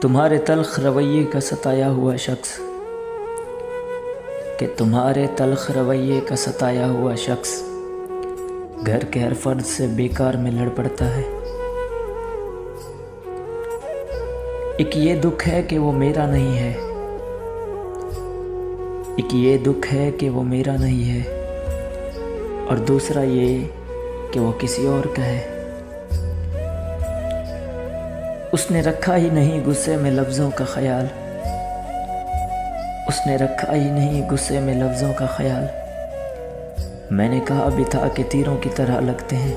तुम्हारे तल्ख रवैये का सताया हुआ शख्स, कि तुम्हारे तल्ख रवैये का सताया हुआ शख्स घर के हर फर्द से बेकार में लड़ पड़ता है। एक ये दुख है कि वो मेरा नहीं है, एक ये दुख है कि वो मेरा नहीं है, और दूसरा ये कि वो किसी और का है। उसने रखा ही नहीं गुस्से में लफ्ज़ों का ख्याल, उसने रखा ही नहीं गुस्से में लफ्ज़ों का ख्याल। मैंने कहा भी था कि तीरों की तरह लगते हैं।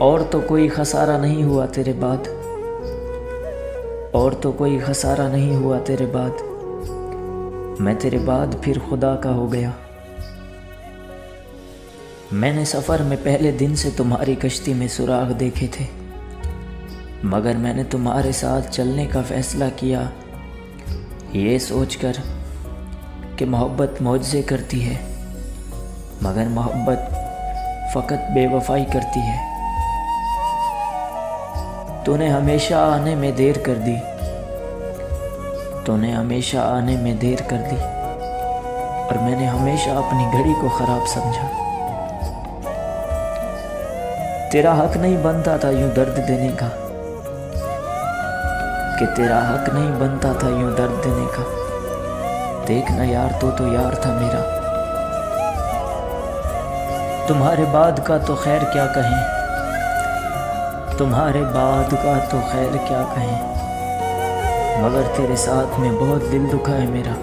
और तो कोई खसारा नहीं हुआ तेरे बाद, और तो कोई खसारा नहीं हुआ तेरे बाद। मैं तेरे बाद फिर खुदा का हो गया। मैंने सफ़र में पहले दिन से तुम्हारी कश्ती में सुराग देखे थे, मगर मैंने तुम्हारे साथ चलने का फ़ैसला किया ये सोचकर कि मोहब्बत मौजज़े करती है, मगर मोहब्बत फ़कत बेवफ़ाई करती है। तूने हमेशा आने में देर कर दी, तूने हमेशा आने में देर कर दी, और मैंने हमेशा अपनी घड़ी को ख़राब समझा। तेरा हक नहीं बनता था यूं दर्द देने का, कि तेरा हक नहीं बनता था यूं दर्द देने का। देखना यार, तो यार था मेरा। तुम्हारे बाद का तो खैर क्या कहें, तुम्हारे बाद का तो खैर क्या कहें, मगर तेरे साथ में बहुत दिल दुखा है मेरा।